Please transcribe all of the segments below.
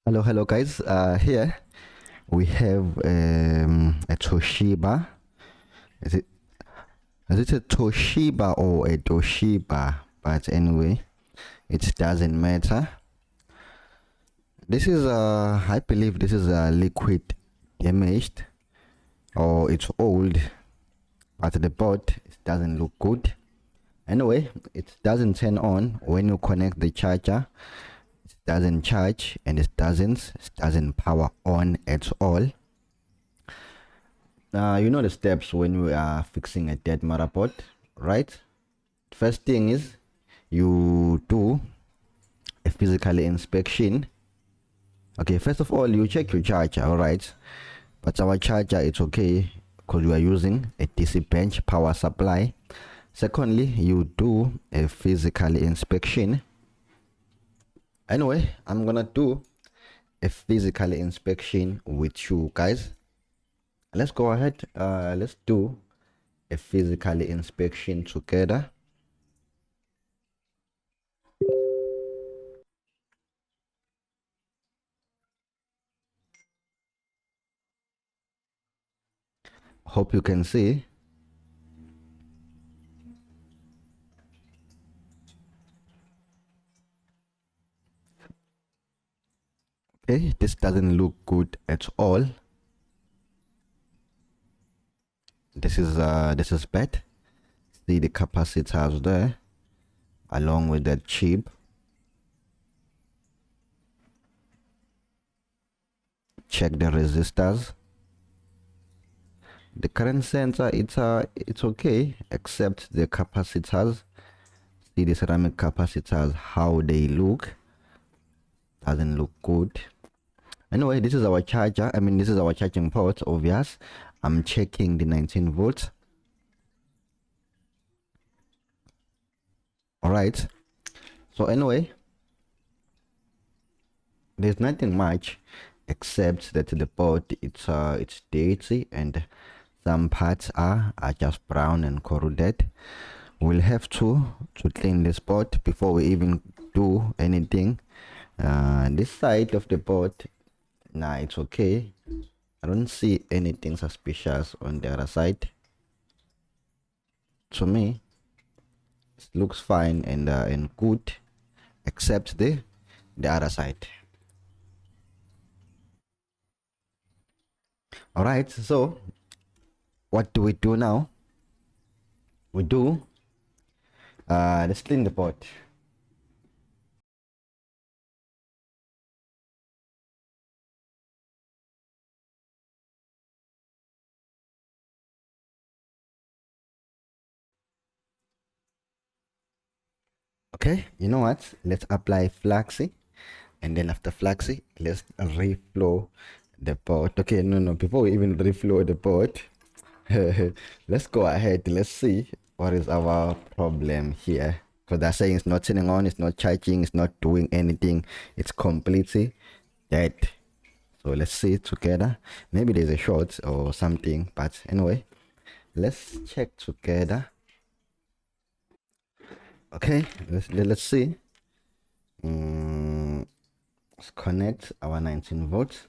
Hello guys. Here we have a Toshiba. Is it a Toshiba or a Toshiba? But anyway, it doesn't matter. This is I believe this is a liquid damaged, or it's old, but the board doesn't look good. Anyway, it doesn't turn on when you connect the charger. It doesn't charge, and it doesn't power on at all. You know the steps when we are fixing a dead motherboard, right? First thing is you do a physical inspection. Okay, first of all, you check your charger, all right? But our charger, it's okay because we are using a DC bench power supply. Secondly, you do a physical inspection. Anyway, I'm gonna do a physical inspection with you guys. Let's go ahead. Let's do a physical inspection together. Hope you can see. Okay, this doesn't look good at all. This is bad. See the capacitors there along with that chip. Check the resistors. The current sensor, it's okay except the capacitors. See the ceramic capacitors, how they look. Doesn't look good. Anyway, this is our charger. This is our charging port, obvious. I'm checking the 19 volts. All right. So anyway, there's nothing much except that the board it's dirty and some parts are just brown and corroded. We'll have to clean this board before we even do anything. This side of the board, nah, it's okay. I don't see anything suspicious on the other side. To me, it looks fine and good, except the other side. All right, so what do we do now? We do let's clean the board. Okay, you know what, let's apply flaxy, and then after flaxy, let's reflow the board. Okay, no, before we even reflow the board, let's go ahead, let's see what is our problem here, because they're saying it's not turning on, it's not charging, it's not doing anything, it's completely dead. So let's see it together. Maybe there's a short or something, but anyway, let's check together. Okay, let's see. Let's connect our 19 volts.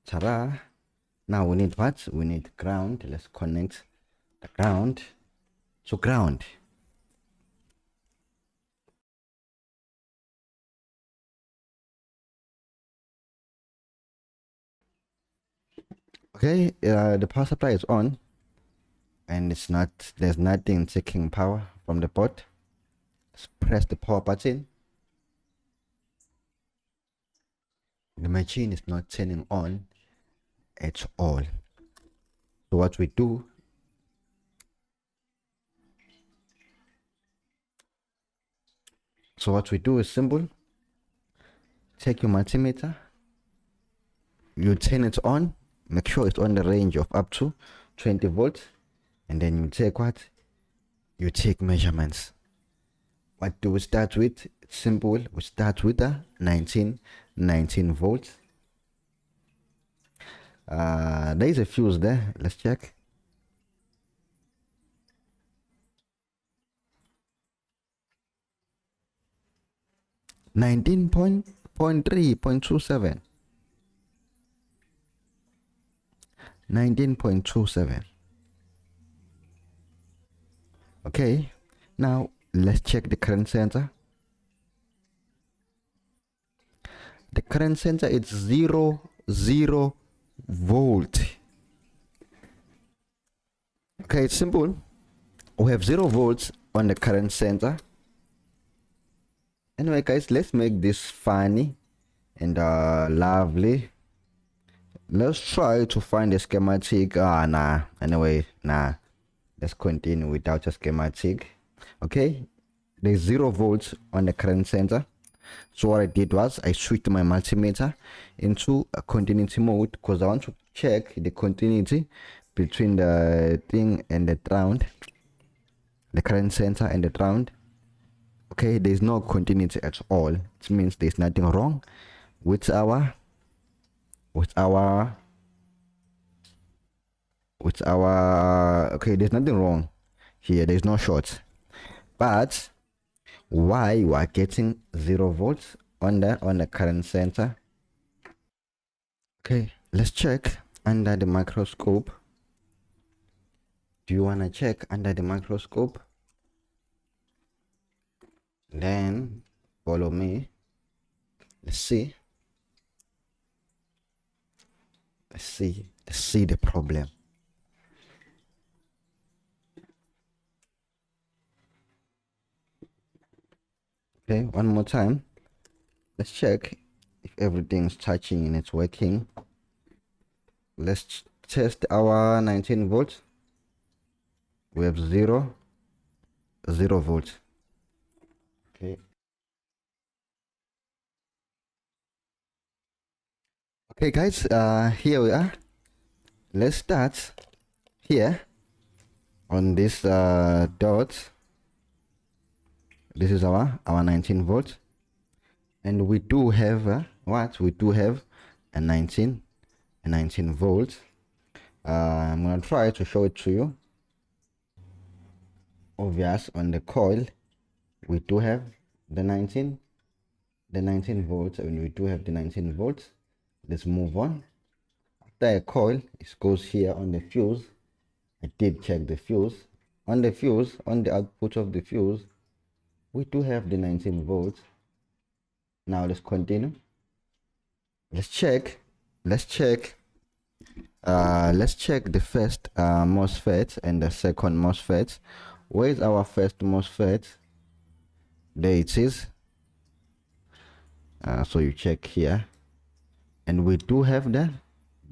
Ta-da! Now we need what? We need ground. Let's connect the ground to ground. Okay, the power supply is on, and there's nothing taking power from the board. Let's press the power button. The machine is not turning on at all. So what we do, is simple. Take your multimeter, you turn it on, make sure it's on the range of up to 20 volts, and then you take what? You take measurements. What do we start with? It's simple. We start with the 19 volts. There is a fuse there. Let's check. 19 point 0.3, 0.27, 19.27. Okay, now let's check the current sensor. The current sensor is 0 volt. Okay, it's simple. We have 0 volts on the current sensor. Anyway, guys, let's make this funny and lovely. Let's try to find a schematic. Nah. Anyway, nah. Let's continue without a schematic. Okay, there's 0 volts on the current sensor. So what I did was I switched my multimeter into a continuity mode because I want to check the continuity between the thing and the ground, the current sensor and the ground. Okay, there's no continuity at all. It means there's nothing wrong with our okay, there's nothing wrong here. There's no short. But why you are getting 0 volts on the current sensor? Okay, let's check under the microscope. Do you want to check under the microscope? Then follow me. Let's see the problem. Okay, one more time. Let's check if everything's touching and it's working. Let's test our 19 volts. We have 0 volts. Okay. Okay, guys, here we are. Let's start here on this dot. This is our 19 volts, and we do have we do have a 19 volts. I'm gonna try to show it to you. Obvious, on the coil we do have the 19 volts, and we do have the 19 volts. Let's move on. After a coil, it goes here on the fuse. I did check the fuse. On the fuse, on the output of the fuse, we do have the 19 volts. Now let's continue. Let's check the first MOSFET and the second MOSFET. Where is our first MOSFET? There it is. So you check here, and we do have the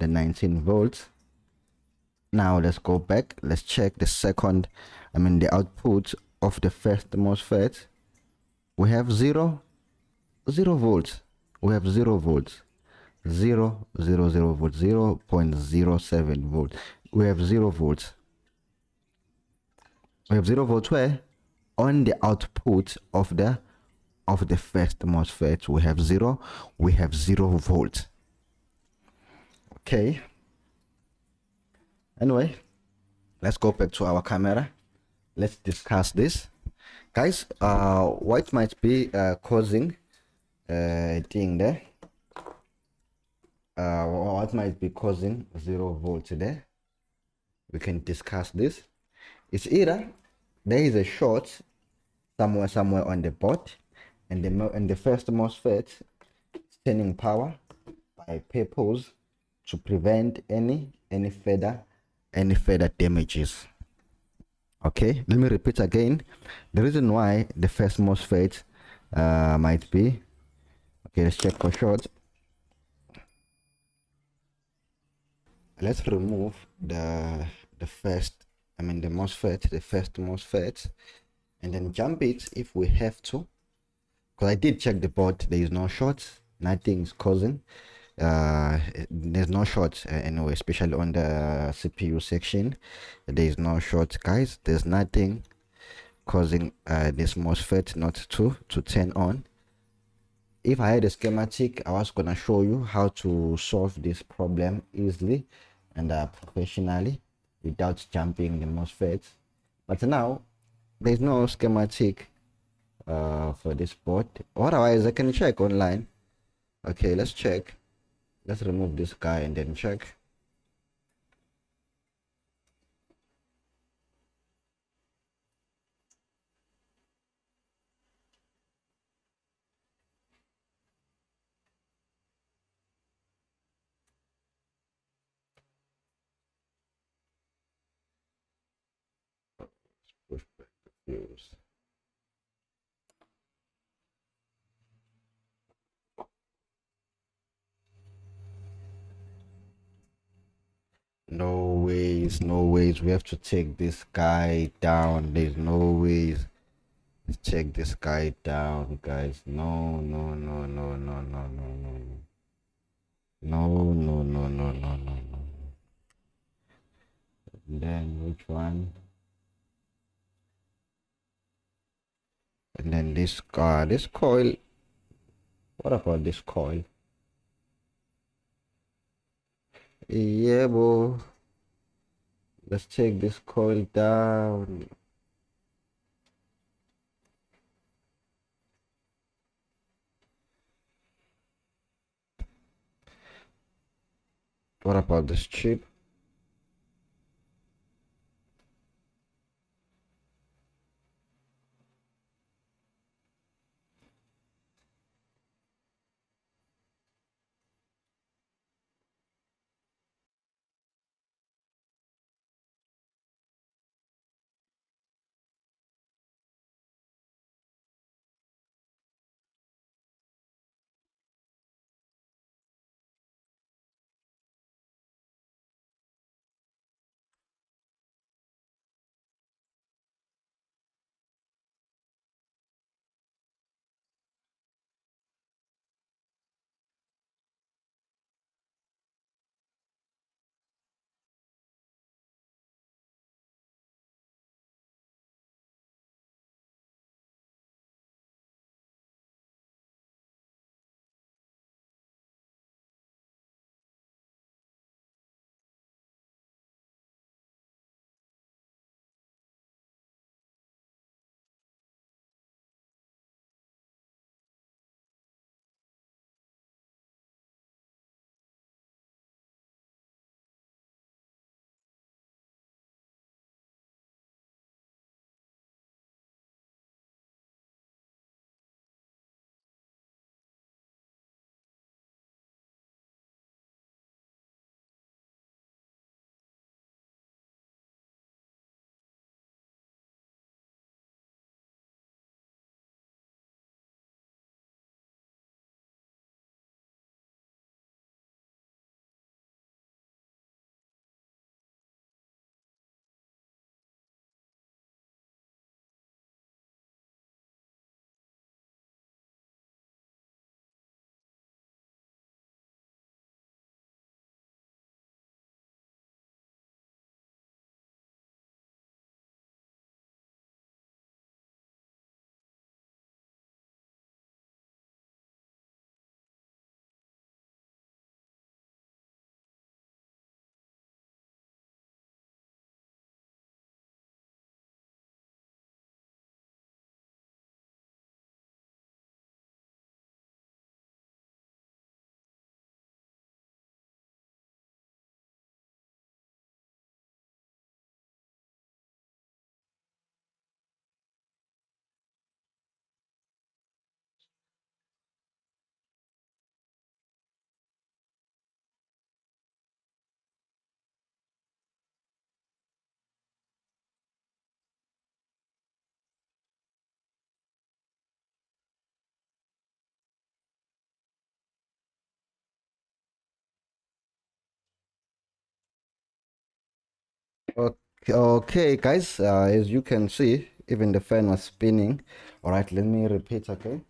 19 volts. Now let's go back. Let's check the second, the output of the first MOSFET. We have 0 volts. We have 0 volts. 0 volts, 0.07 volts. We have 0 volts. We have 0 volts where? On the output of the first MOSFET, we have 0 volts. Okay. Anyway, let's go back to our camera. Let's discuss this, guys. What might be causing thing there? What might be causing 0 volts there? We can discuss this. It's either there is a short somewhere on the board, and the first MOSFET is turning power by purpose to prevent any further damages. Okay, let me repeat again. The reason why the first MOSFET might be okay. Let's check for short. Let's remove the first the MOSFET, the first MOSFET, and then jump it if we have to, because I did check the board. There is no short, nothing is causing there's no short anyway, especially on the CPU section. There is no short, guys. There's nothing causing this MOSFET not to turn on. If I had a schematic, I was gonna show you how to solve this problem easily and professionally without jumping the MOSFET, but now there's no schematic for this board. Otherwise I can check online Okay, let's check. Let's remove this guy and then check. Push back the fuse. No ways, no ways. We have to take this guy down. There's no ways. Let's take this guy down, guys. No, no, no, no, no, no, no, no, no. No, no, no, no, no, no, no. And then which one? And then this coil. What about this coil? Yeah, bro. Let's take this coil down. What about this chip? Okay, guys, as you can see, even the fan was spinning. All right, let me repeat, okay?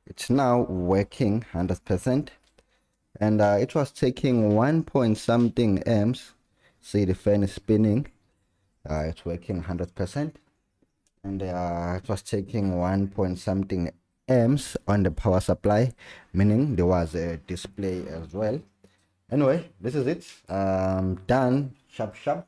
It's now working 100%, and it was taking 1 point something amps. See, the fan is spinning. It's working 100%, and it was taking 1 point something amps on the power supply, meaning there was a display as well. Anyway, this is it. Done. Sharp, sharp.